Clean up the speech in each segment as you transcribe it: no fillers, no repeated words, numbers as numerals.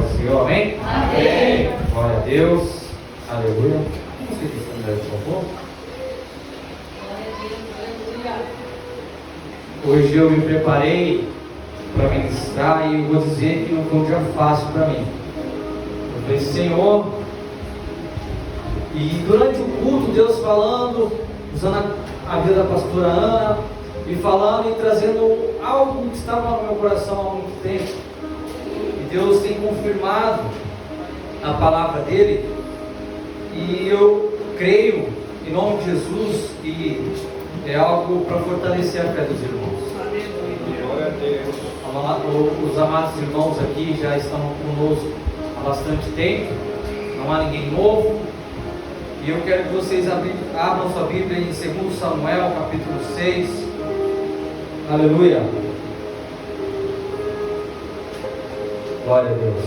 do Senhor, amém? Amém. Glória a Deus, aleluia. Vamos seguir esse por favor. Hoje eu me preparei para ministrar e eu vou dizer que não foi um dia fácil para mim. Eu falei, Senhor, e durante o culto, Deus falando, usando a vida da pastora Ana, e falando e trazendo algo que estava no meu coração há muito tempo. E Deus tem confirmado a palavra dele, e eu creio, em nome de Jesus, que é algo para fortalecer a fé dos irmãos. Glória a Deus. Os amados irmãos aqui já estão conosco há bastante tempo, não há ninguém novo, e eu quero que vocês abram sua Bíblia em 2 Samuel, capítulo 6, aleluia, glória a Deus.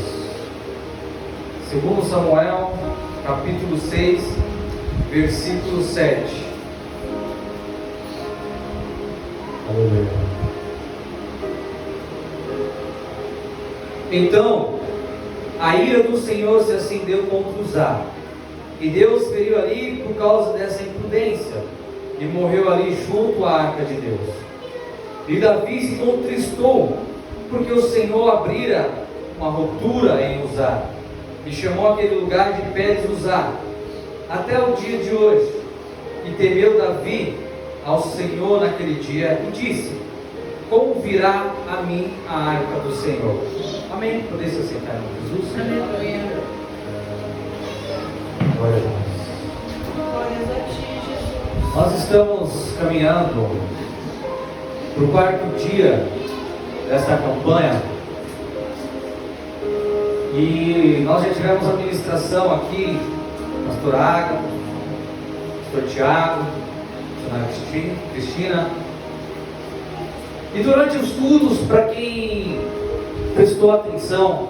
2 Samuel, capítulo 6, versículo 7, aleluia. Então a ira do Senhor se acendeu contra Uzá, e Deus feriu ali por causa dessa imprudência, e morreu ali junto à arca de Deus. E Davi se contristou, porque o Senhor abrira uma ruptura em Uzá, e chamou aquele lugar de Pérez-Uzá, até o dia de hoje. E temeu Davi ao Senhor naquele dia, e disse: como virá a mim a arca do Senhor? Amém? Poder se aceitar em Jesus? Aleluia. Glória a Deus. Glórias a ti, Jesus. Nós estamos caminhando para o quarto dia desta campanha, e nós já tivemos a ministração aqui, pastor Ágata, pastor Tiago, pastor Cristina, e durante os cultos, para quem prestou atenção,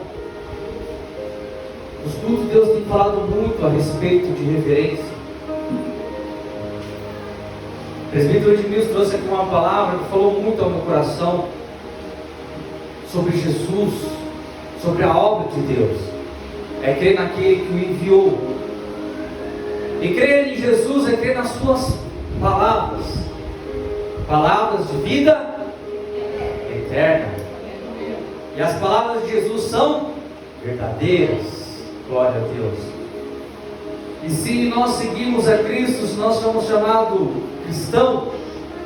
os cultos de Deus tem falado muito a respeito de reverência. O presbítero Edmilson trouxe aqui uma palavra que falou muito ao meu coração sobre Jesus, sobre a obra de Deus. É crer naquele que o enviou, e crer em Jesus é crer nas suas palavras, palavras de vida eterna. E as palavras de Jesus são verdadeiras. Glória a Deus. E se nós seguimos a Cristo, se nós somos chamados cristão,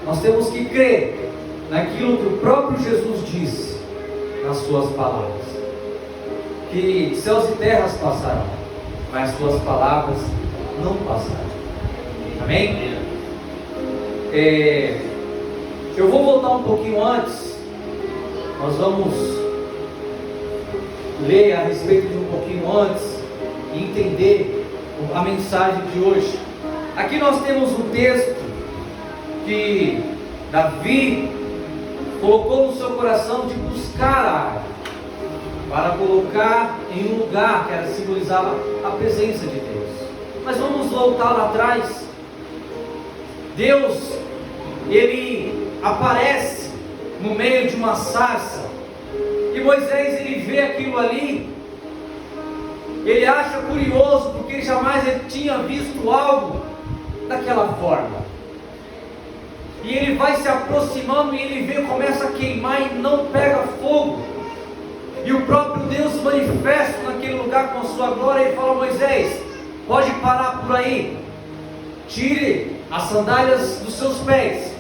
nós temos que crer naquilo que o próprio Jesus disse nas suas palavras, que céus e terras passarão, mas suas palavras não passarão. Amém? Eu vou voltar um pouquinho antes. Nós vamos ler a respeito de um pouquinho antes e entender a mensagem de hoje. Aqui nós temos um texto que Davi colocou no seu coração de buscar a arca, para colocar em um lugar que simbolizava a presença de Deus. Mas vamos voltar lá atrás. Deus, ele aparece no meio de uma sarça, e Moisés, ele vê aquilo ali, ele acha curioso, porque ele jamais tinha visto algo daquela forma, e ele vai se aproximando, e ele vê, começa a queimar e não pega fogo, e o próprio Deus manifesta naquele lugar com a sua glória, e fala: Moisés, pode parar por aí, tire as sandálias dos seus pés,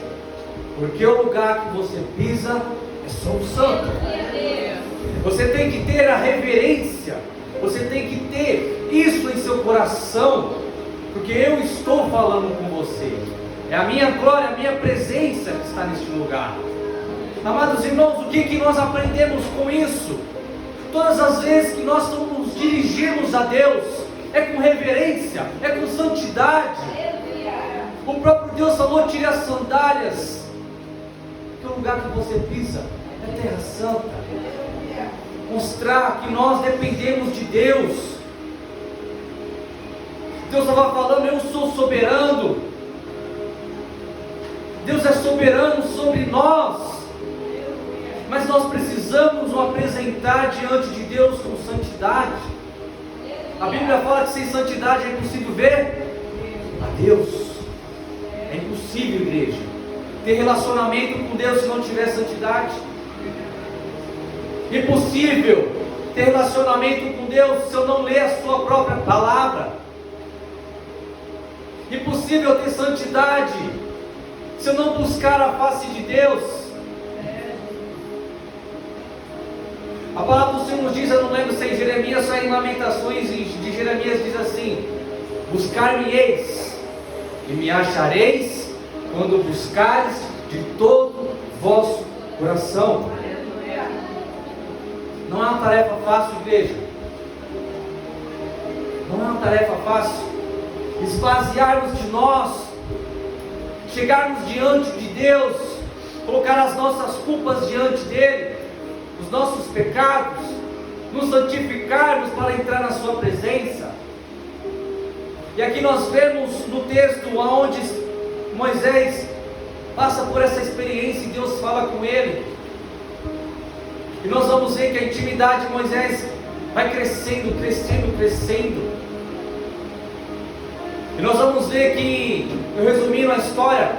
porque o lugar que você pisa é só o santo. Você tem que ter a reverência, você tem que ter isso em seu coração, porque eu estou falando com você, é a minha glória, a minha presença que está neste lugar. Amados irmãos, o que nós aprendemos com isso? Todas as vezes que nós nos dirigimos a Deus, é com reverência, é com santidade. O próprio Deus falou: tire as sandálias, que o lugar que você pisa é terra santa. Mostrar que nós dependemos de Deus. Deus estava falando: eu sou soberano. Deus é soberano sobre nós. mas nós precisamos nos apresentar diante de Deus com santidade. A Bíblia fala que sem santidade é impossível ver a Deus. É impossível, igreja, ter relacionamento com Deus se não tiver santidade. Impossível ter relacionamento com Deus se eu não ler a sua própria palavra. Impossível ter santidade se eu não buscar a face de Deus. A palavra do Senhor nos diz, eu não lembro se é em Jeremias ou em Lamentações de Jeremias, diz assim: buscar-me-eis e me achareis quando buscares de todo o vosso coração. Não é uma tarefa fácil, igreja. Não é uma tarefa fácil esvaziarmos de nós, chegarmos diante de Deus, colocar as nossas culpas diante dele, os nossos pecados, nos santificarmos para entrar na sua presença. E aqui nós vemos no texto onde Moisés passa por essa experiência e Deus fala com ele. E nós vamos ver que a intimidade de Moisés vai crescendo, crescendo, crescendo. E nós vamos ver que, resumindo a história,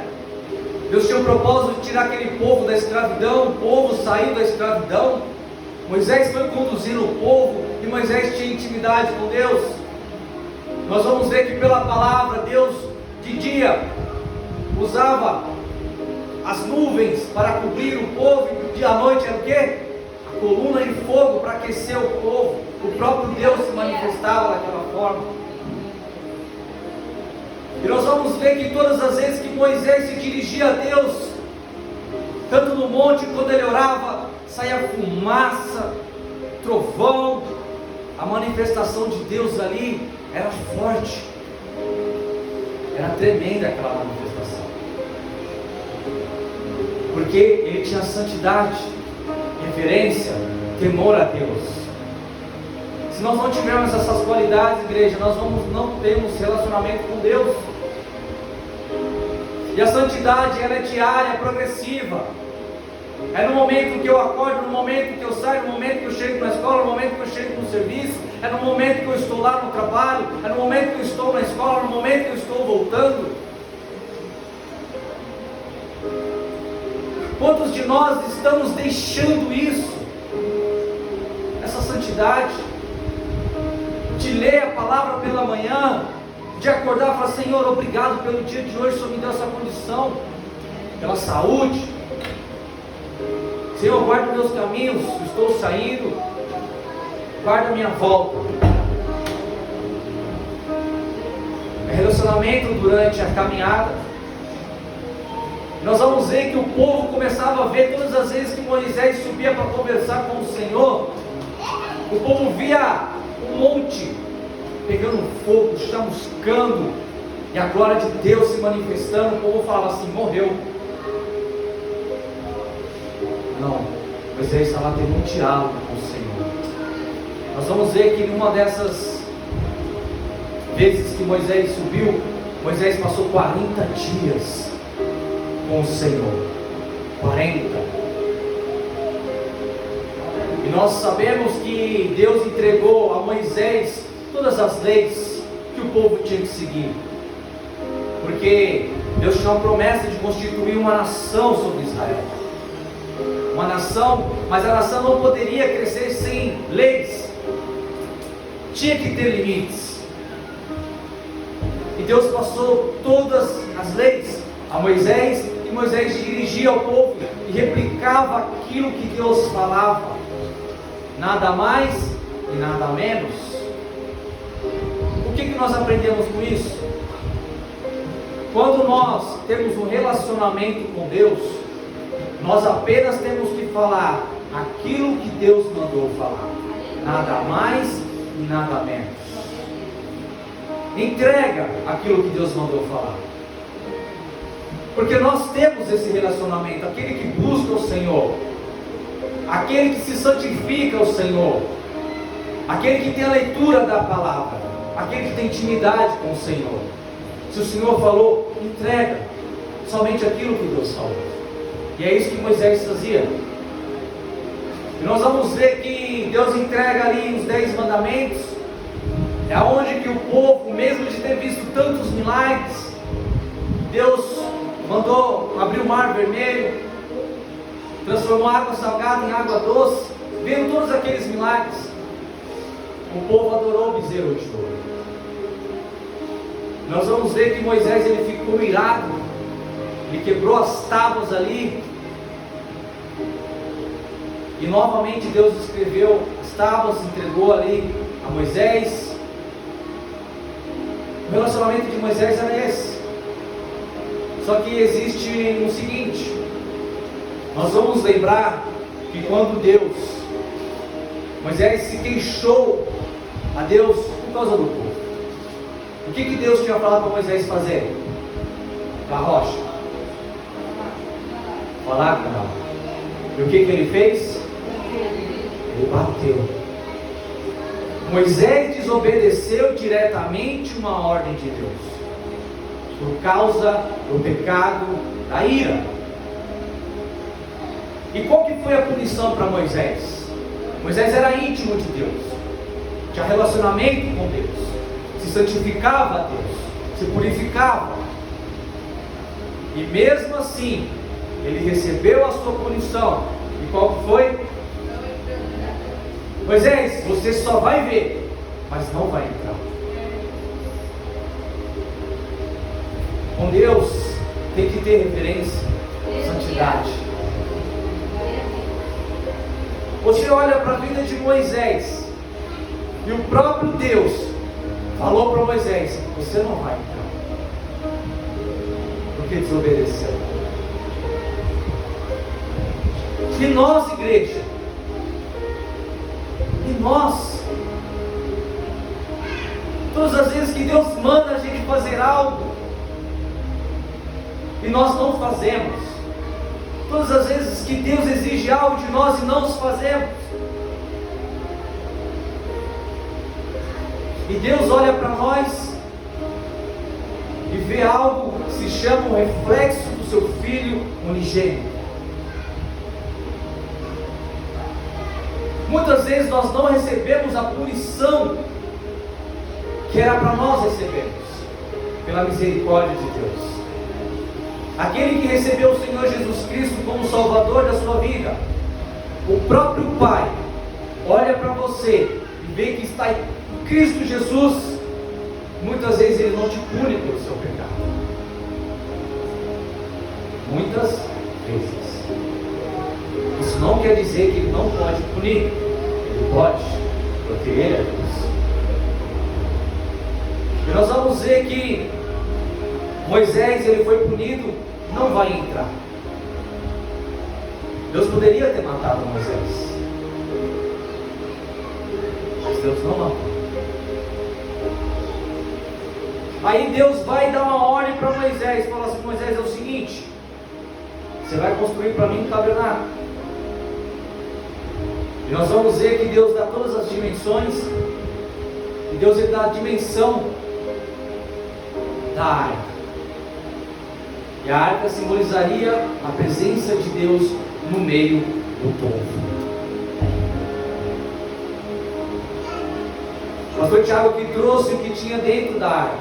Deus tinha o propósito de tirar aquele povo da escravidão. O povo saiu da escravidão. Moisés foi conduzindo o povo e Moisés tinha intimidade com Deus. Nós vamos ver que pela palavra Deus de dia usava as nuvens para cobrir o povo, e de à noite era o quê? A coluna de fogo para aquecer o povo. O próprio Deus se manifestava daquela forma. E nós vamos ver que todas as vezes que Moisés se dirigia a Deus, tanto no monte quando ele orava, saía fumaça, trovão. A manifestação de Deus ali era forte, era tremenda aquela manifestação, porque ele tinha santidade, reverência, temor a Deus. Se nós não tivermos essas qualidades, igreja, nós não termos relacionamento com Deus. E a santidade, ela é diária, é progressiva. É no momento que eu acordo, no momento que eu saio, no momento que eu chego na escola, no momento que eu chego no serviço, é no momento que eu estou lá no trabalho, é no momento que eu estou na escola, no momento que eu estou voltando. Quantos de nós estamos deixando isso? Essa santidade, de ler a palavra pela manhã, de acordar e falar: Senhor, obrigado pelo dia de hoje, o Senhor me deu essa condição, pela saúde. Senhor, guarda meus caminhos, estou saindo, guarda minha volta. É relacionamento durante a caminhada. Nós vamos ver que o povo começava a ver todas as vezes que Moisés subia para conversar com o Senhor, o povo via um monte pegando fogo, chamuscando, e a glória de Deus se manifestando. O povo falava assim: morreu. Não, Moisés estava tendo um diálogo com o Senhor. Nós vamos ver que numa dessas vezes que Moisés subiu, Moisés passou 40 dias com o Senhor. 40. E nós sabemos que Deus entregou a Moisés todas as leis que o povo tinha que seguir, porque Deus tinha uma promessa de constituir uma nação sobre Israel. Uma nação, mas a nação não poderia crescer sem leis, tinha que ter limites. E Deus passou todas as leis a Moisés, e Moisés dirigia ao povo e replicava aquilo que Deus falava, nada mais e nada menos. O que nós aprendemos com isso? Quando nós temos um relacionamento com Deus, nós apenas temos que falar aquilo que Deus mandou falar, nada mais e nada menos. Entrega aquilo que Deus mandou falar, porque nós temos esse relacionamento. Aquele que busca o Senhor, aquele que se santifica ao Senhor, aquele que tem a leitura da palavra, aquele que tem intimidade com o Senhor. Se o Senhor falou, entrega somente aquilo que Deus falou. E é isso que Moisés fazia. E nós vamos ver que Deus entrega ali os 10 mandamentos. É onde que o povo, mesmo de ter visto tantos milagres, Deus mandou abrir o mar vermelho, transformou a água salgada em água doce. Vendo todos aqueles milagres, o povo adorou o bezerro de ouro. Nós vamos ver que Moisés ele ficou irado, ele quebrou as tábuas ali, e novamente Deus escreveu as tábuas, entregou ali a Moisés. O relacionamento de Moisés era esse. Só que existe o seguinte: nós vamos lembrar que quando Moisés se queixou a Deus por causa do povo, o que Deus tinha falado para Moisés fazer? Com a rocha, falar com ela. E o que ele fez? Ele bateu. Moisés desobedeceu diretamente uma ordem de Deus, por causa do pecado da ira. E qual que foi a punição para Moisés? Moisés era íntimo de Deus, tinha relacionamento com Deus, se santificava a Deus, se purificava. E mesmo assim, ele recebeu a sua punição. E qual que foi? Moisés, você só vai ver, mas não vai entrar. Com Deus tem que ter reverência, santidade. Você olha para a vida de Moisés, e o próprio Deus falou para Moisés: você não vai entrar, porque desobedeceu. E nós, igreja, todas as vezes que Deus manda a gente fazer algo e nós não fazemos, todas as vezes que Deus exige algo de nós e não os fazemos, e Deus olha para nós e vê algo que se chama o reflexo do seu Filho unigênito. Muitas vezes nós não recebemos a punição que era para nós recebermos, pela misericórdia de Deus. Aquele que recebeu o Senhor Jesus Cristo como Salvador da sua vida, o próprio Pai olha para você e vê que está em Cristo Jesus. Muitas vezes Ele não te pune pelo seu pecado, muitas vezes. Isso não quer dizer que Ele não pode punir. Ele pode, porque Ele é Deus. E nós vamos ver que Moisés, ele foi punido, não vai entrar. Deus poderia ter matado Moisés, mas Deus não matou. Aí Deus vai dar uma ordem para Moisés, fala assim: Moisés, é o seguinte, você vai construir para mim um tabernáculo. E nós vamos ver que Deus dá todas as dimensões, e Deus ele dá a dimensão da arca. E a arca simbolizaria a presença de Deus no meio do povo. O pastor Tiago que trouxe o que tinha dentro da arca: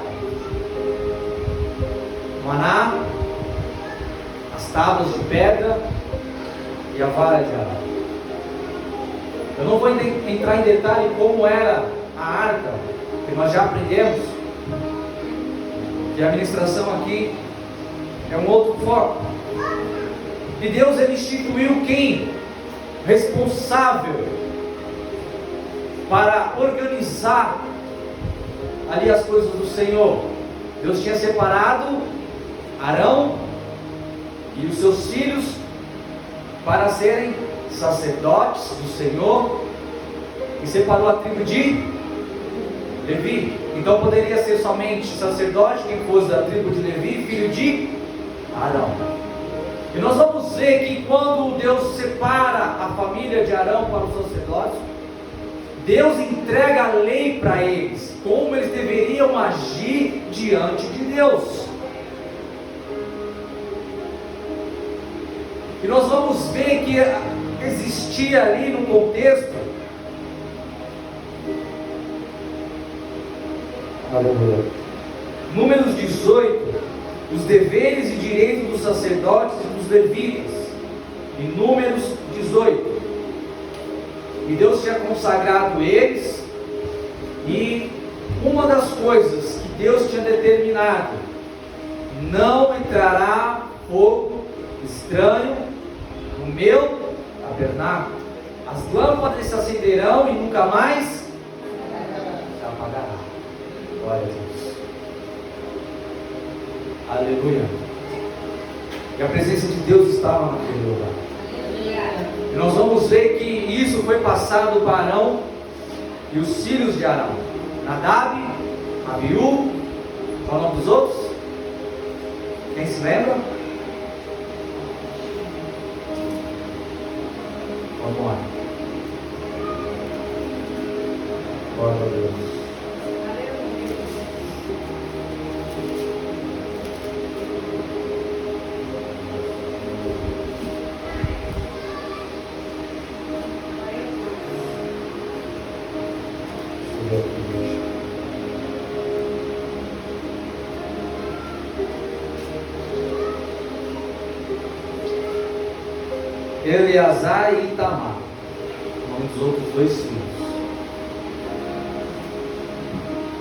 o maná, as tábuas de pedra e a vara de Arão. Eu não vou entrar em detalhe como era a arca, porque nós já aprendemos que a ministração aqui é um outro foco. E Deus ele instituiu quem? Responsável para organizar ali as coisas do Senhor. Deus tinha separado Arão e os seus filhos para serem sacerdotes do Senhor, e separou a tribo de Levi. Então poderia ser somente sacerdote quem fosse da tribo de Levi, filho de Arão. E nós vamos ver que quando Deus separa a família de Arão para os sacerdotes, Deus entrega a lei para eles, como eles deveriam agir diante de Deus. E nós vamos ver que existia ali no contexto. Aleluia. Números 18, os deveres e direitos dos sacerdotes e dos levitas. Em Números 18. E Deus tinha consagrado eles, e uma das coisas que Deus tinha determinado: não entrará fogo estranho no meu tabernáculo. As lâmpadas se acenderão e nunca mais se apagará. Glória a Deus. Aleluia. E a presença de Deus estava naquele lugar. E nós vamos ver que isso foi passado para Arão e os filhos de Arão: Nadab, Abiú. Qual é o nome dos outros? Quem se lembra? Vamos lá. Glória a Deus. Eleazar e Itamar, o nome dos outros dois filhos.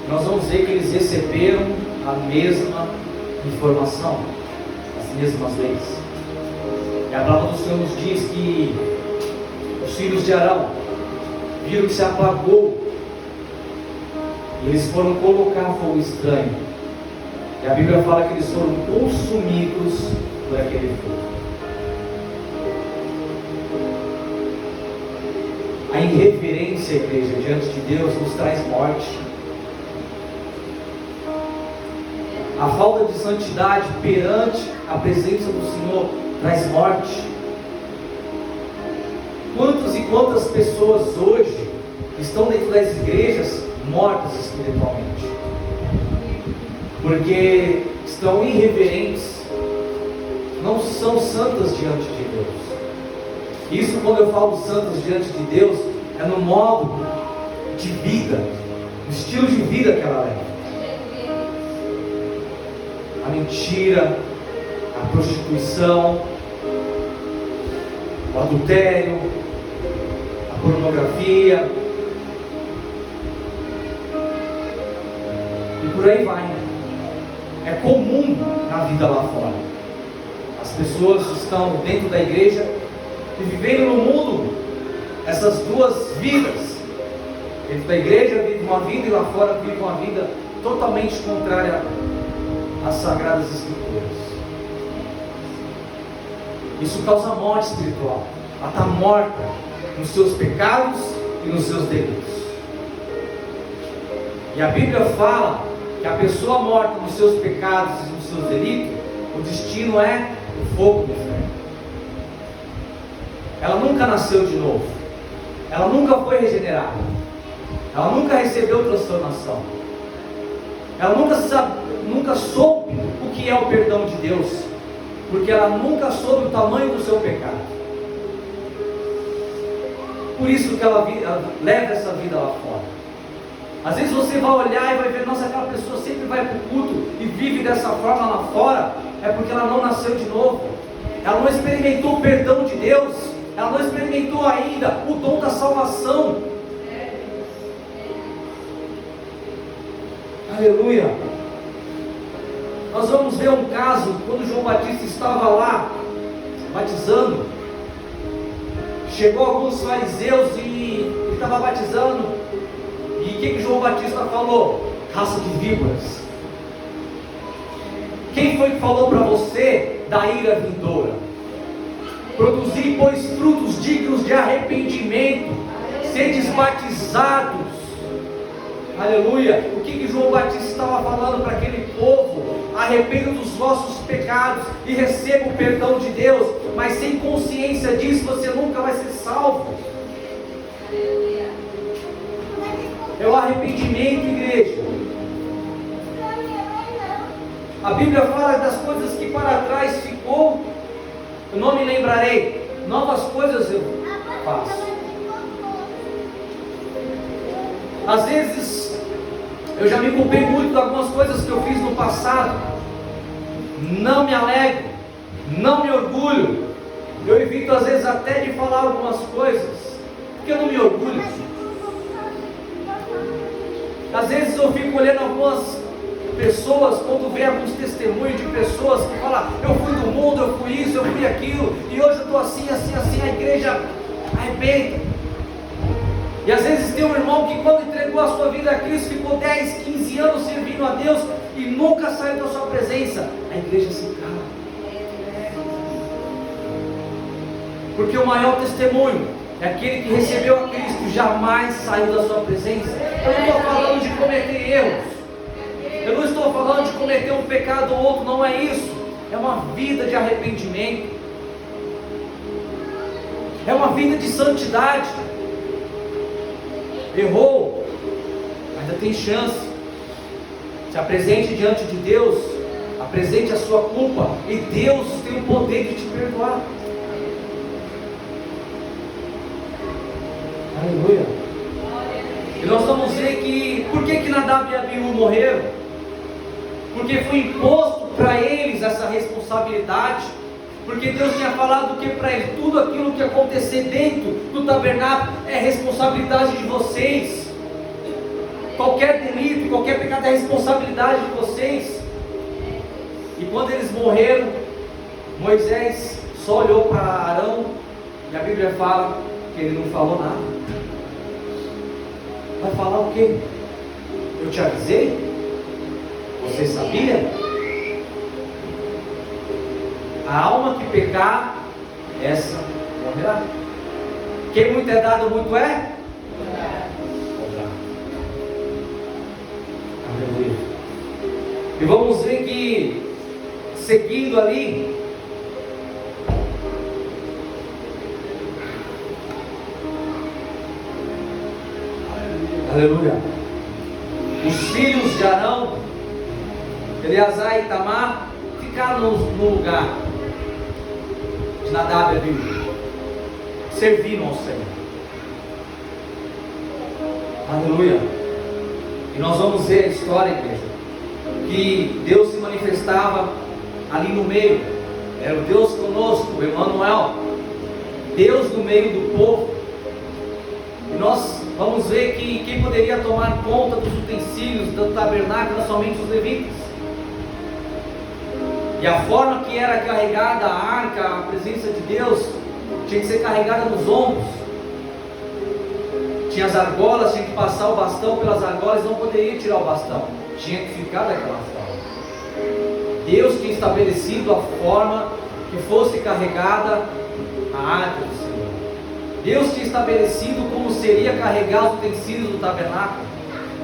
Nós vamos ver que eles receberam a mesma informação, as mesmas leis. E a palavra do Senhor nos diz que os filhos de Arão viram que se apagou, e eles foram colocar fogo estranho, e a Bíblia fala que eles foram consumidos por aquele fogo. A irreverência, igreja, diante de Deus nos traz morte. A falta de santidade perante a presença do Senhor traz morte. Quantas e quantas pessoas hoje estão dentro das igrejas mortas espiritualmente, porque estão irreverentes, não são santas diante de Deus. Isso, quando eu falo santas diante de Deus, é no modo de vida, no estilo de vida que ela leva. A mentira, a prostituição, o adultério, a pornografia, e por aí vai. É comum na vida lá fora. As pessoas estão dentro da igreja e vivendo no mundo essas duas vidas. Dentro da igreja vive uma vida e lá fora vive uma vida totalmente contrária às Sagradas Escrituras. Isso causa morte espiritual. Ela está morta nos seus pecados e nos seus delitos. E a Bíblia fala que a pessoa morta nos seus pecados e nos seus delitos, o destino é o fogo do inferno. Ela nunca nasceu de novo. Ela nunca foi regenerada. Ela nunca recebeu transformação. Ela nunca soube o que é o perdão de Deus, porque ela nunca soube o tamanho do seu pecado. Por isso que ela leva essa vida lá fora. Às vezes você vai olhar e vai ver: nossa, aquela pessoa sempre vai para o culto e vive dessa forma lá fora. É porque ela não nasceu de novo. Ela não experimentou o perdão de Deus. Ela não experimentou ainda o dom da salvação. Aleluia. Nós vamos ver um caso, quando João Batista estava lá batizando. Chegou alguns fariseus e ele estava batizando. E o que João Batista falou? Raça de víboras. Quem foi que falou para você da ira vindoura? Produzir, pois, frutos dignos de arrependimento, sedes batizados. Aleluia. O que João Batista estava falando para aquele povo? Arrependam dos vossos pecados e recebam o perdão de Deus. Mas sem consciência disso, você nunca vai ser salvo. É o arrependimento, igreja. A Bíblia fala das coisas que para trás ficou. Eu não me lembrarei. Novas coisas eu fácil. Às vezes, eu já me culpei muito de algumas coisas que eu fiz no passado. Não me alegro, não me orgulho. Eu evito às vezes até de falar algumas coisas, porque eu não me orgulho. Às vezes eu fico olhando algumas pessoas, quando vê alguns testemunhos de pessoas que falam: eu fui do mundo, eu fui isso, eu fui aquilo, e hoje eu estou assim, assim, assim, a igreja arrebenta. E às vezes tem um irmão que quando entregou a sua vida a Cristo, ficou 10, 15 anos servindo a Deus e nunca saiu da sua presença. A igreja se cala. Porque o maior testemunho é aquele que recebeu a Cristo, jamais saiu da sua presença. Eu não estou falando de cometer erros, eu não estou falando de cometer um pecado ou outro, não é isso. É uma vida de arrependimento, é uma vida de santidade. Errou, ainda tem chance. Se apresente diante de Deus, apresente a sua culpa, e Deus tem o poder de te perdoar. Aleluia. E nós vamos ver que, por que Nadab e Abiú morreram? Porque foi imposto para eles essa responsabilidade. Porque Deus tinha falado que para eles, tudo aquilo que acontecer dentro do tabernáculo é responsabilidade de vocês. Qualquer delito, qualquer pecado é responsabilidade de vocês. E quando eles morreram, Moisés só olhou para Arão, e a Bíblia fala que ele não falou nada. Vai falar o quê? Eu te avisei? Você sabia? A alma que pecar, essa morrerá. Quem muito é dado, muito é? Aleluia. E vamos ver que, seguindo ali, aleluia, os filhos de Arão, Eleazar e Itamar, ficaram no lugar de Nadab e Abiú, serviram ao Senhor. Aleluia. E nós vamos ver a história, igreja, que Deus se manifestava ali no meio. Era o Deus conosco, o Emmanuel, Deus no meio do povo. E nós vamos ver que quem poderia tomar conta dos utensílios do tabernáculo eram somente os levitas. E a forma que era carregada a arca, a presença de Deus, tinha que ser carregada nos ombros. Tinha as argolas, tinha que passar o bastão pelas argolas, não poderia tirar o bastão, tinha que ficar daquela forma. Deus tinha estabelecido a forma que fosse carregada a arca do Senhor. Deus tinha estabelecido como seria carregar os utensílios do tabernáculo.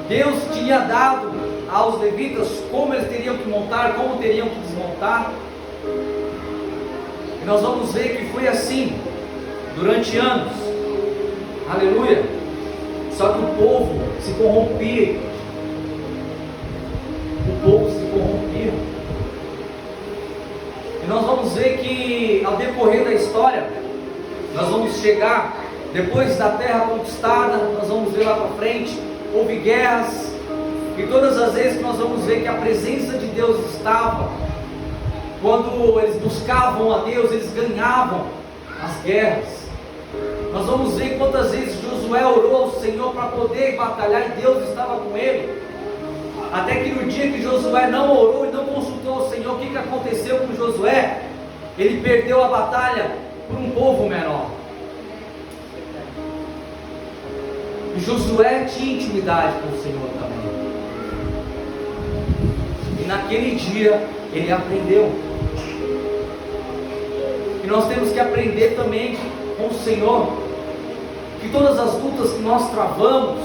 Deus tinha dado aos levitas como eles teriam que montar, como teriam que desmontar. E nós vamos ver que foi assim durante anos. Aleluia. Só que o povo se corrompia. O povo se corrompia. E nós vamos ver que ao decorrer da história, nós vamos chegar, depois da terra conquistada, nós vamos ver lá para frente, houve guerras. E todas as vezes que nós vamos ver que a presença de Deus estava, quando eles buscavam a Deus, eles ganhavam as guerras. Nós vamos ver quantas vezes Josué orou ao Senhor para poder batalhar e Deus estava com ele. Até que no dia que Josué não orou e não consultou ao Senhor, o que aconteceu com Josué? Ele perdeu a batalha por um povo menor. E Josué tinha intimidade com o Senhor também. E naquele dia ele aprendeu. E nós temos que aprender também com o Senhor, que todas as lutas que nós travamos,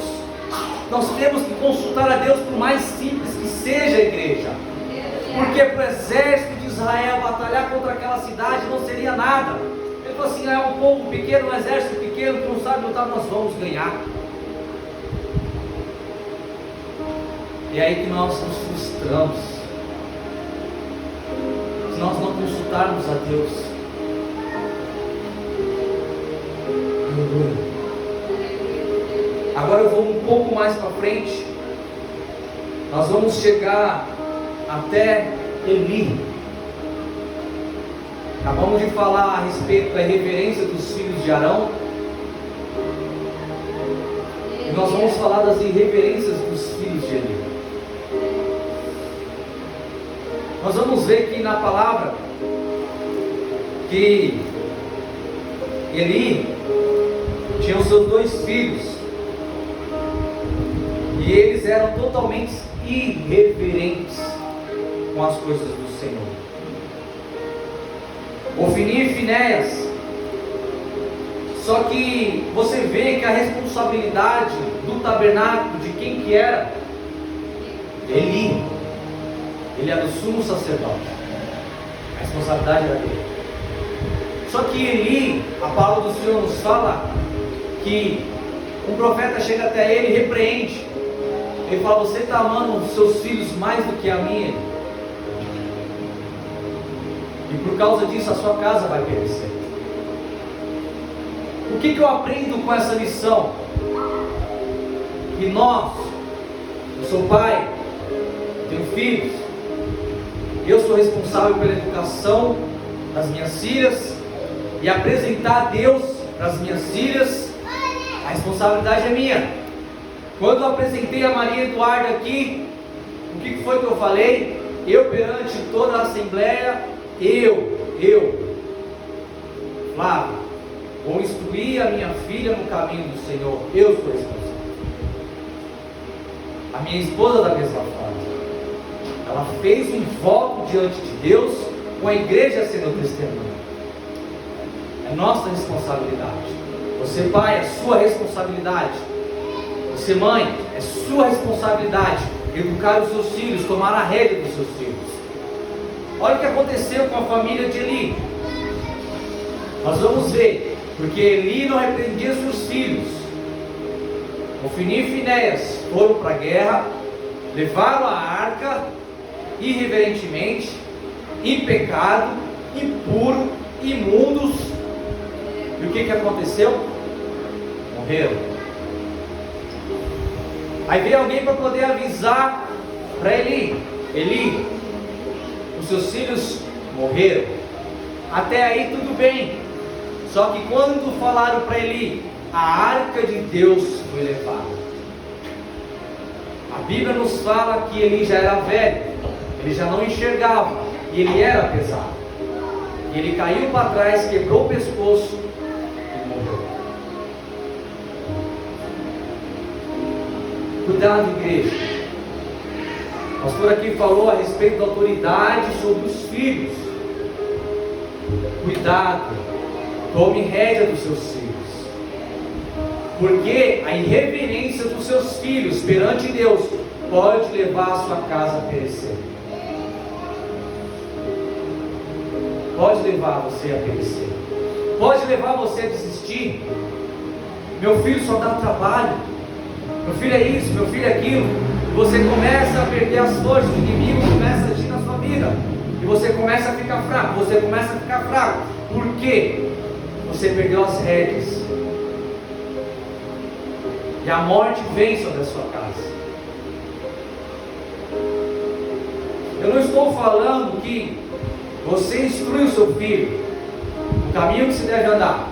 nós temos que consultar a Deus, por mais simples que seja a igreja. Porque para o exército de Israel batalhar contra aquela cidade não seria nada. Ele falou assim: é um povo pequeno, um exército pequeno que não sabe lutar, nós vamos ganhar. E é aí que nós nos frustramos, se nós não consultarmos a Deus. Agora eu vou um pouco mais para frente. Nós vamos chegar até Eli. Acabamos de falar a respeito da irreverência dos filhos de Arão. E nós vamos falar das irreverências dos filhos de Eli. Nós vamos ver que na palavra que Eli tinha os seus 2 filhos, e eles eram totalmente irreverentes com as coisas do Senhor. Ofni e Finéias. Só que você vê que a responsabilidade do tabernáculo, de quem que era? Eli. Ele era o sumo sacerdote. A responsabilidade era dele. Só que Eli, a palavra do Senhor nos fala que um profeta chega até ele e repreende. Ele fala: você está amando os seus filhos mais do que a mim, e por causa disso a sua casa vai perecer. O que eu aprendo com essa lição? Que nós, eu sou pai, tenho filhos, eu sou responsável pela educação das minhas filhas, e apresentar a Deus para as minhas filhas, a responsabilidade é minha. Quando eu apresentei a Maria Eduarda aqui, o que foi que eu falei? Eu perante toda a assembleia, Flávio, vou instruir a minha filha no caminho do Senhor. Eu sou responsável. A minha esposa da mesma forma. Ela fez um voto diante de Deus, com a igreja sendo testemunha. É nossa responsabilidade. Você, pai, é sua responsabilidade. Você, mãe, é sua responsabilidade educar os seus filhos, tomar a rédea dos seus filhos. Olha o que aconteceu com a família de Eli. Nós vamos ver, porque Eli não repreendia seus filhos. Ofni e Finéias foram para a guerra, levaram a arca irreverentemente, em pecado, impuro, imundos. E o que aconteceu? Morreram. Aí veio alguém para poder avisar para Eli: Eli, os seus filhos morreram. Até aí tudo bem. Só que quando falaram para Eli, a arca de Deus foi levada. A Bíblia nos fala que Eli já era velho, ele já não enxergava, e ele era pesado. E ele caiu para trás, quebrou o pescoço e morreu. Cuidado, igreja. O pastor aqui falou a respeito da autoridade sobre os filhos. Cuidado, tome rédea dos seus filhos, porque a irreverência dos seus filhos perante Deus pode levar a sua casa a perecer. Pode levar você a perecer. Pode levar você a desistir. Meu filho só dá trabalho. Meu filho é isso, meu filho é aquilo. E você começa a perder as forças, o inimigo começa a agir na sua vida. E você começa a ficar fraco, você começa a ficar fraco. Por quê? Você perdeu as rédeas. E a morte vem sobre a sua casa. Eu não estou falando que você instrui o seu filho no caminho que se deve andar.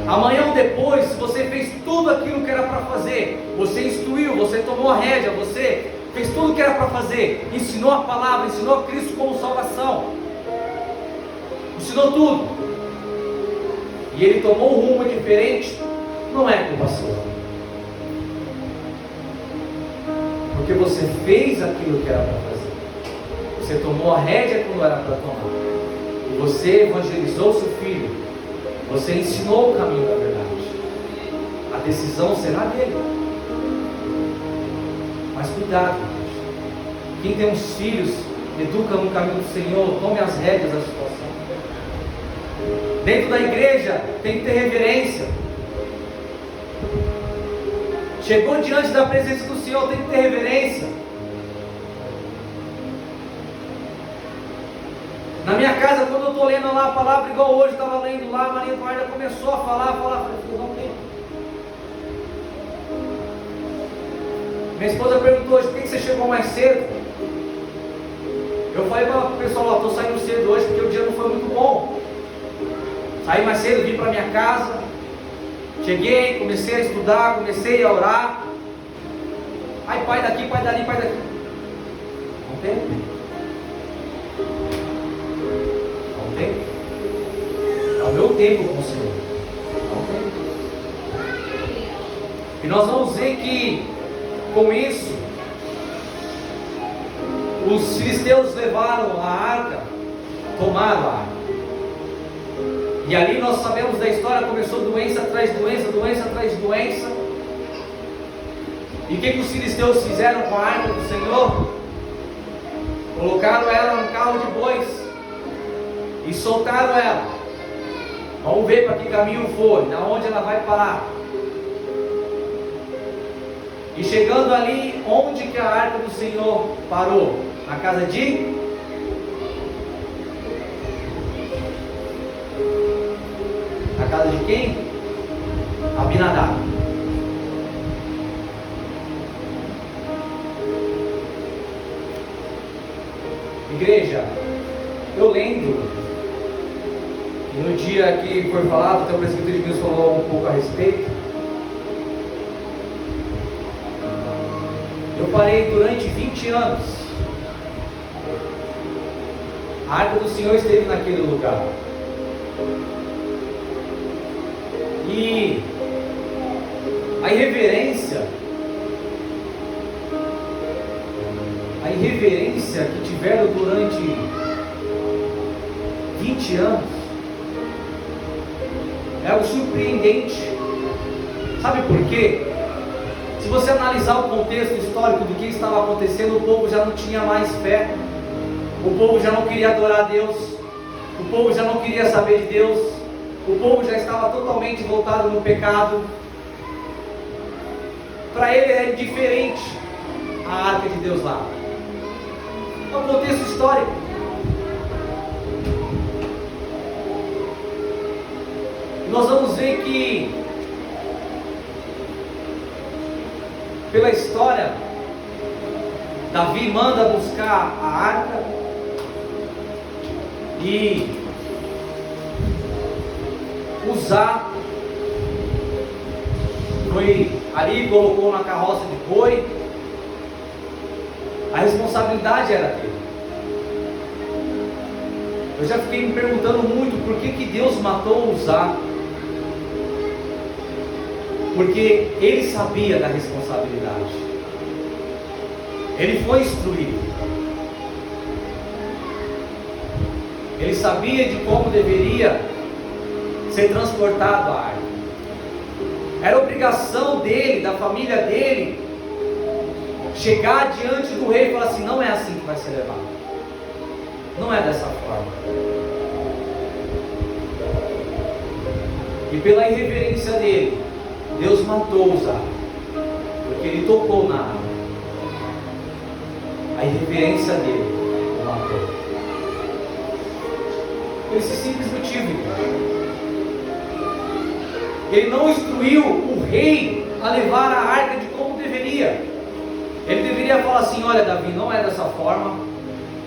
Amanhã ou depois, se você fez tudo aquilo que era para fazer, você instruiu, você tomou a rédea, você fez tudo que era para fazer, ensinou a palavra, ensinou a Cristo como salvação, ensinou tudo, e ele tomou um rumo diferente, não é culpa sua, porque você fez aquilo que era para fazer, você tomou a rédea quando era para tomar, e você evangelizou seu filho, você ensinou o caminho da verdade. A decisão será dele. Mas cuidado, quem tem uns filhos, educa no caminho do Senhor, tome as rédeas da situação. Dentro da igreja tem que ter reverência. Chegou diante da presença do Senhor, tem que ter reverência. Na minha casa, quando eu estou lendo lá a palavra, igual hoje, eu estava lendo lá, a Maria Eduarda começou a falar, falei, não tem. Minha esposa perguntou hoje, por que você chegou mais cedo? Eu falei para o pessoal, estou saindo cedo hoje porque o dia não foi muito bom. Saí mais cedo, vim para minha casa, cheguei, comecei a estudar, comecei a orar. Aí pai daqui, pai dali, pai daqui. Não tem? Não tem? É o meu tempo com o Senhor. Não tem. E nós vamos ver que com isso os filisteus levaram a arca, tomaram a arca. E ali nós sabemos da história, começou doença atrás doença, doença atrás doença. E o que os filisteus fizeram com a arca do Senhor? Colocaram ela num carro de bois e soltaram ela. Vamos ver para que caminho foi, na onde ela vai parar. E chegando ali, onde que a arca do Senhor parou? Na casa de? Na casa de quem? Abinadab. Igreja, eu lendo, e no dia que foi falado, até o presbítero de Deus falou um pouco a respeito. Eu parei durante 20 anos. A arca do Senhor esteve naquele lugar. E a irreverência que tiveram durante 20 anos é algo surpreendente. Sabe por quê? Se você analisar o contexto histórico do que estava acontecendo, o povo já não tinha mais fé, o povo já não queria adorar a Deus, o povo já não queria saber de Deus, o povo já estava totalmente voltado no pecado. Para ele é diferente a arca de Deus lá. É um contexto histórico. Nós vamos ver que pela história, Davi manda buscar a arca e usar. Foi ali, colocou na carroça de boi. A responsabilidade era dele. Eu já fiquei me perguntando muito por que Deus matou Uzá. Porque ele sabia da responsabilidade. Ele foi instruído. Ele sabia de como deveria ser transportado a arca. Era obrigação dele, da família dele, chegar diante do rei e falar assim: não é assim que vai ser levado, não é dessa forma. E pela irreverência dele, Deus matou Uzá, porque ele tocou na arca. A irreverência dele o matou. Por esse simples motivo. Ele não instruiu o rei a levar a arca de como deveria. Ele deveria falar assim: olha, Davi, não é dessa forma.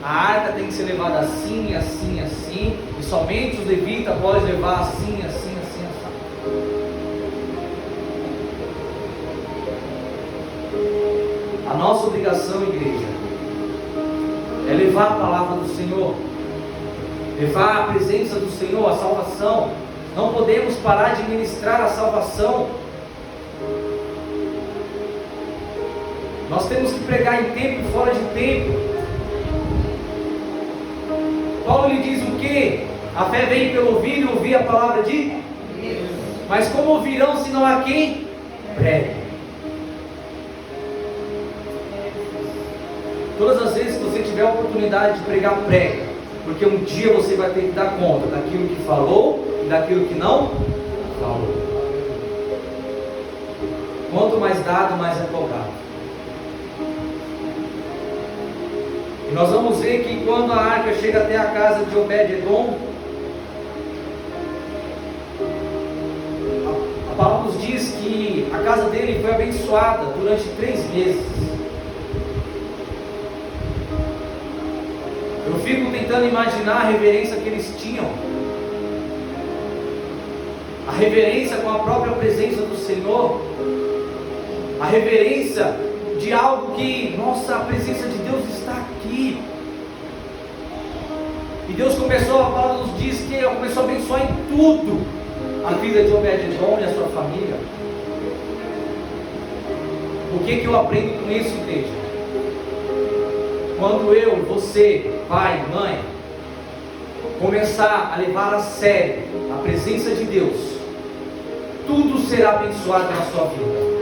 A arca tem que ser levada assim, assim, assim. E somente os levitas podem levar assim, assim, assim, assim. A nossa obrigação, igreja, é levar a palavra do Senhor, levar a presença do Senhor, a salvação. Não podemos parar de ministrar a salvação. Nós temos que pregar em tempo e fora de tempo. Paulo lhe diz o que? A fé vem pelo ouvir e ouvir a palavra de Deus. Mas como ouvirão se não há quem pregue? Todas as vezes que você tiver a oportunidade de pregar, pregue. Porque um dia você vai ter que dar conta daquilo que falou e daquilo que não falou. Quanto mais dado, mais é tocado. E nós vamos ver que quando a arca chega até a casa de Obed-Edom, a palavra nos diz que a casa dele foi abençoada durante 3 meses. Eu fico tentando imaginar a reverência que eles tinham, a reverência com a própria presença do Senhor, a reverência de algo que, nossa, a presença de Deus está aqui. E Deus começou, a palavra nos diz que começou a abençoar em tudo a vida de Obed-Edom e a sua família. O que eu aprendo com isso, igreja? Quando eu, você, pai, mãe, começar a levar a sério a presença de Deus, tudo será abençoado na sua vida.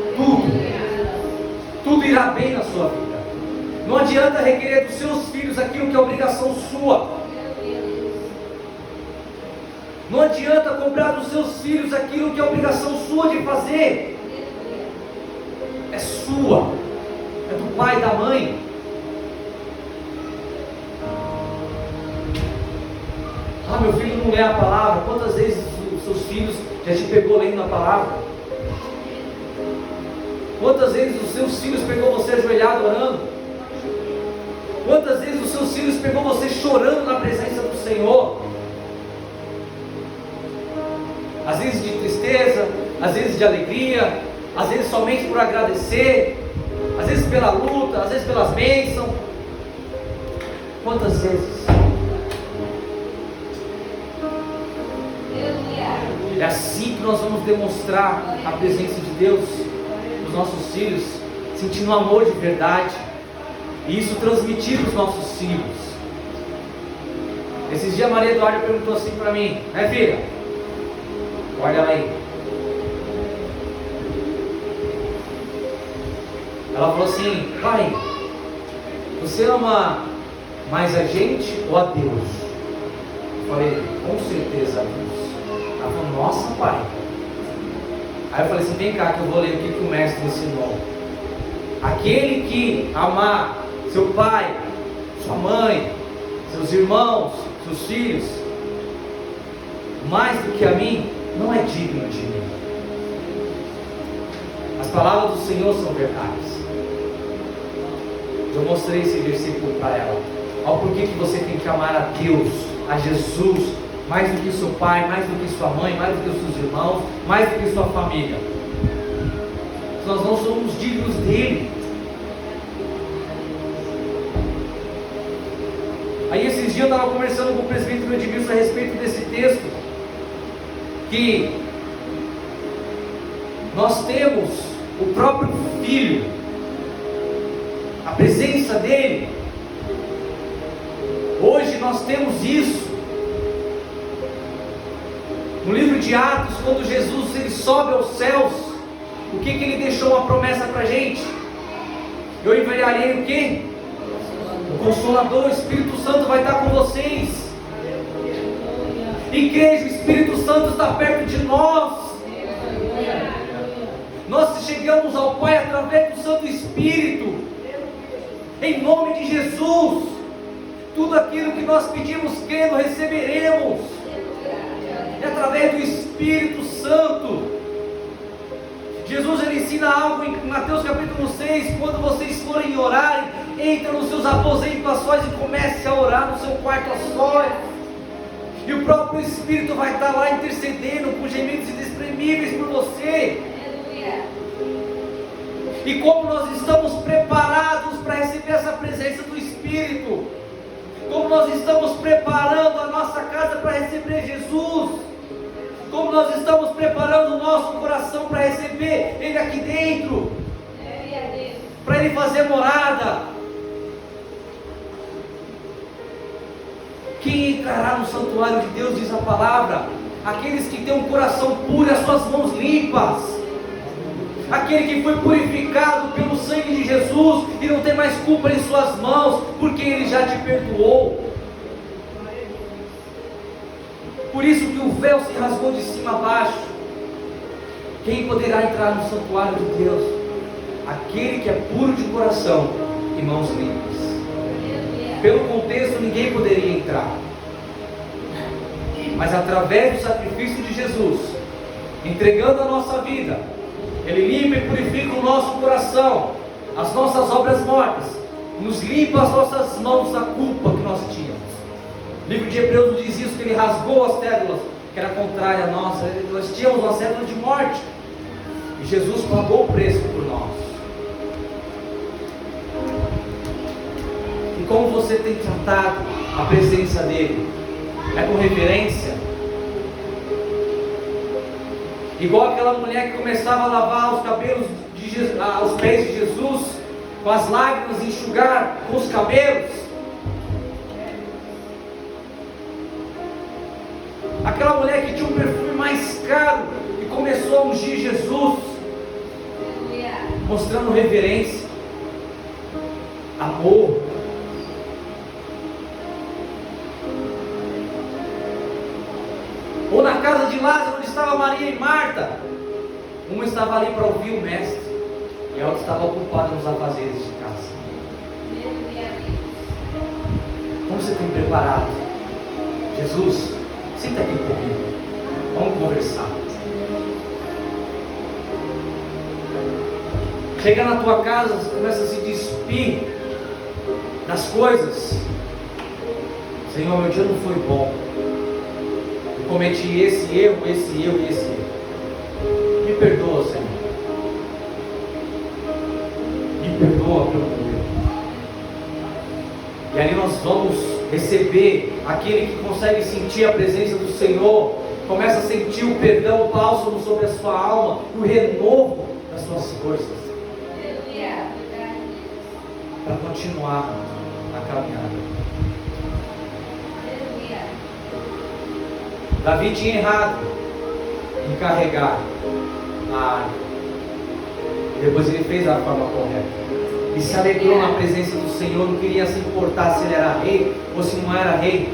Tudo irá bem na sua vida. Não adianta requerer dos seus filhos aquilo que é obrigação sua. Não adianta comprar dos seus filhos aquilo que é obrigação sua de fazer. É sua. É do pai e da mãe. Ah, meu filho não lê a palavra. Quantas vezes os seus filhos já te pegou lendo a palavra? Quantas vezes os seus filhos pegou você ajoelhado orando? Quantas vezes os seus filhos pegou você chorando na presença do Senhor? Às vezes de tristeza, às vezes de alegria, às vezes somente por agradecer, às vezes pela luta, às vezes pelas bênçãos. Quantas vezes? É assim que nós vamos demonstrar a presença de Deus nos nossos filhos, sentindo um amor de verdade, e isso transmitir para os nossos filhos. Esses dias a Maria Eduarda perguntou assim para mim, né, filha? Olha ela aí. Ela falou assim, pai, você ama mais a gente ou a Deus? Eu falei, com certeza a Deus. Ela falou, nossa, pai. Aí eu falei assim, vem cá que eu vou ler o que o mestre ensinou. Aquele que amar seu pai, sua mãe, seus irmãos, seus filhos, mais do que a mim, não é digno de mim. As palavras do Senhor são verdades. Eu mostrei esse versículo para ela. Olha o porquê que você tem que amar a Deus, a Jesus, mais do que seu pai, mais do que sua mãe, mais do que os seus irmãos, mais do que sua família. Nós não somos dignos dele. Aí esses dias eu estava conversando com o presbítero Edmilson a respeito desse texto, que nós temos o próprio Filho, a presença dele. Hoje nós temos isso. No livro de Atos, quando Jesus ele sobe aos céus, o que ele deixou uma promessa para a gente? Eu enviarei o quê? O Consolador, o Espírito Santo vai estar com vocês. Igreja, o Espírito Santo está perto de nós. Nós chegamos ao Pai através do Santo Espírito. Em nome de Jesus, tudo aquilo que nós pedimos, crendo, receberemos. É através do Espírito Santo. Jesus ele ensina algo em Mateus capítulo 6, quando vocês forem orar, entra nos seus aposentos a sós e comece a orar no seu quarto a sós. E o próprio Espírito vai estar lá intercedendo com gemidos inexprimíveis por você. E como nós estamos preparados para receber essa presença do Espírito? Como nós estamos preparando a nossa casa para receber Jesus? Como nós estamos preparando o nosso coração para receber Ele aqui dentro? Para Ele fazer morada? Quem entrará no santuário de Deus, diz a palavra, aqueles que têm um coração puro e as suas mãos limpas. Aquele que foi purificado pelo sangue de Jesus e não tem mais culpa em suas mãos, porque Ele já te perdoou. Por isso que o véu se rasgou de cima a baixo. Quem poderá entrar no santuário de Deus? Aquele que é puro de coração e mãos limpas. Pelo contexto, ninguém poderia entrar. Mas através do sacrifício de Jesus, entregando a nossa vida, Ele limpa e purifica o nosso coração, as nossas obras mortas, nos limpa as nossas mãos da culpa que nós tínhamos. O livro de Hebreus nos diz isso, que Ele rasgou as cédulas que era contrária a nós. Nós tínhamos uma cédula de morte, e Jesus pagou o preço por nós. E como você tem tratado a presença dEle? É com reverência? Igual aquela mulher que começava a lavar os cabelos os pés de Jesus, com as lágrimas, enxugar com os cabelos. Aquela mulher que tinha um perfume mais caro e começou a ungir Jesus, mostrando reverência, amor. Ou na casa de Lázaro, onde estava Maria e Marta, uma estava ali para ouvir o mestre, e a outra estava ocupada nos afazeres de casa. Como você tem preparado? Jesus, senta aqui comigo, vamos conversar. Chega na tua casa, você começa a se despir das coisas. Senhor, meu dia não foi bom. Eu cometi esse erro e esse erro. Me perdoa, Senhor. Me perdoa pelo meu erro. E ali nós vamos receber aquele que consegue sentir a presença do Senhor, começa a sentir o perdão, o bálsamo sobre a sua alma, o renovo das suas forças, para continuar a caminhada. Davi tinha errado em carregar a arca. Depois ele fez a forma correta e se alegrou na presença do Senhor. Não queria se importar se ele era rei ou se não era rei.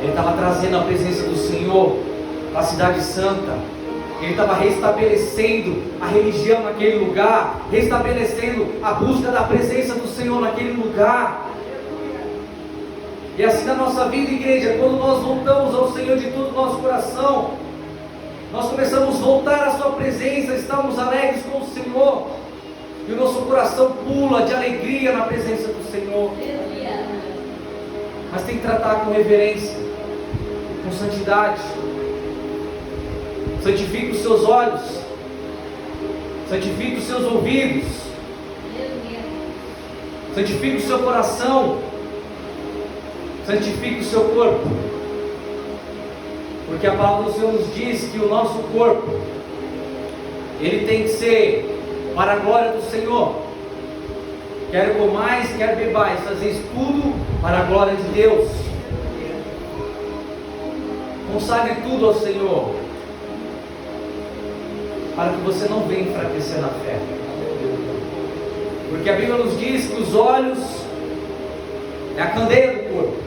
Ele estava trazendo a presença do Senhor para a cidade santa. Ele estava restabelecendo a religião naquele lugar, restabelecendo a busca da presença do Senhor naquele lugar. E assim na nossa vida, igreja, quando nós voltamos ao Senhor de todo o nosso coração, nós começamos a voltar à sua presença, estamos alegres com o Senhor, e o nosso coração pula de alegria na presença do Senhor. Mas tem que tratar com reverência, com santidade. Santifique os seus olhos, santifique os seus ouvidos, santifique o seu coração, santifique o seu corpo, porque a palavra do Senhor nos diz que o nosso corpo, ele tem que ser para a glória do Senhor. Quer comais, quer bebais, fazeis tudo para a glória de Deus. Consagre tudo ao Senhor, para que você não venha enfraquecer na fé. Porque a Bíblia nos diz que os olhos é a candeia do corpo.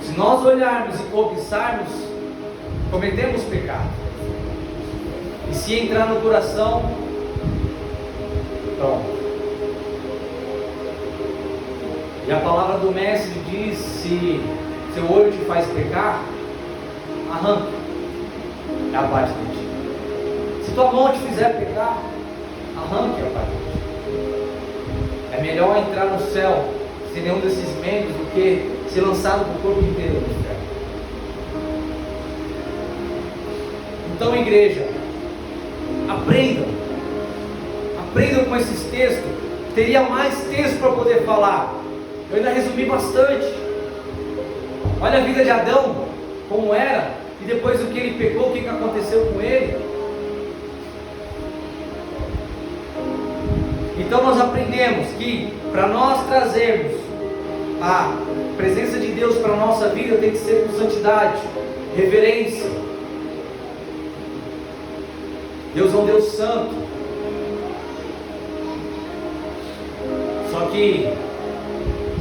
Se nós olharmos e cobiçarmos, cometemos pecado. E se entrar no coração, pronto. E a palavra do mestre diz: se seu olho te faz pecar, arranca. É a parte de ti. Se tua mão te fizer pecar, arranque a parte de ti. É melhor entrar no céu sem nenhum desses membros do que ser lançado para o corpo inteiro no inferno. Então, igreja, aprendam com esses textos. Teria mais texto para poder falar, eu ainda resumi bastante. Olha a vida de Adão, como era, e depois do que ele pecou, o que aconteceu com ele. Então nós aprendemos que para nós trazermos a presença de Deus para a nossa vida, tem que ser com santidade, reverência. Deus é um Deus santo. Só que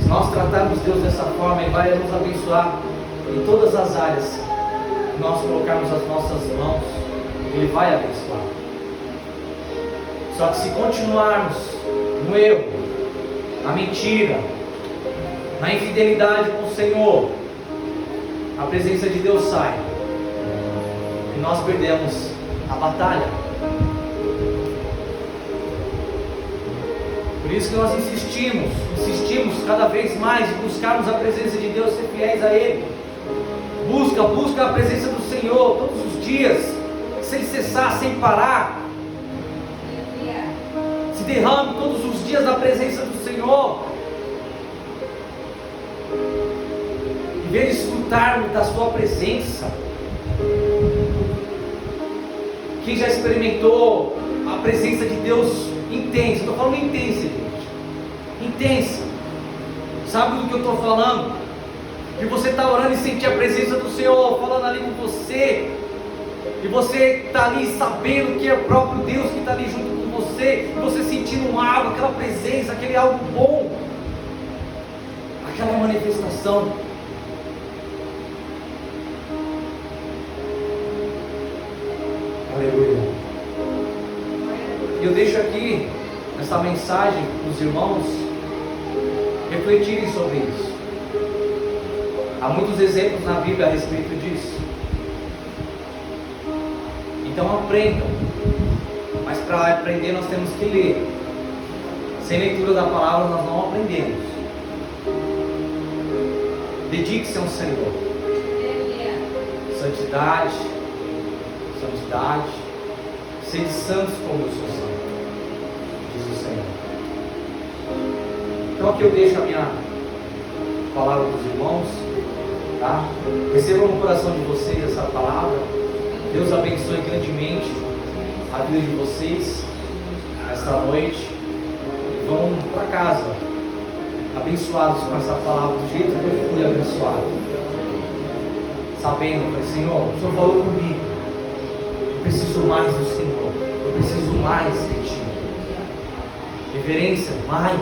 se nós tratarmos Deus dessa forma, Ele vai nos abençoar em todas as áreas. Se nós colocarmos as nossas mãos, Ele vai abençoar. Só que se continuarmos no erro, na mentira, na infidelidade com o Senhor, a presença de Deus sai e nós perdemos a batalha. Por isso que nós insistimos cada vez mais em buscarmos a presença de Deus, ser fiéis a Ele. Busca a presença do Senhor todos os dias, sem cessar, sem parar. Se derrame todos os dias na presença do Senhor. Em vez de desfrutarmos da sua presença. Quem já experimentou a presença de Deus intensa? Estou falando intensa, gente. Intensa. Sabe do que eu estou falando? Que você está orando e sentir a presença do Senhor falando ali com você. E você está ali sabendo que é o próprio Deus que está ali junto com você. E você sentindo algo, aquela presença, aquele algo bom. Aquela manifestação. Aleluia. E eu deixo aqui essa mensagem para os irmãos refletirem sobre isso. Há muitos exemplos na Bíblia a respeito disso. Então aprendam. Mas para aprender nós temos que ler. Sem leitura da palavra nós não aprendemos. Dedique-se ao Senhor. Santidade. Santidade. Sede santos como eu sou santo, diz o Senhor. Então aqui eu deixo a minha palavra para os irmãos, tá? Recebam no coração de vocês essa palavra. Deus abençoe grandemente a vida de vocês esta noite. E vão para casa abençoados com essa palavra do jeito que eu fui abençoado, sabendo, Senhor, o Senhor falou comigo. Eu preciso mais do Senhor. Eu preciso mais de Ti. Reverência, mais.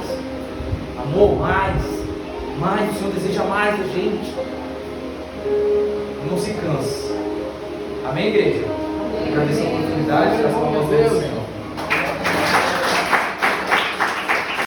Amor, mais. Mais. O Senhor deseja mais da gente. Não se canse. Amém, igreja? Agradeço a oportunidade. As palmas do Senhor.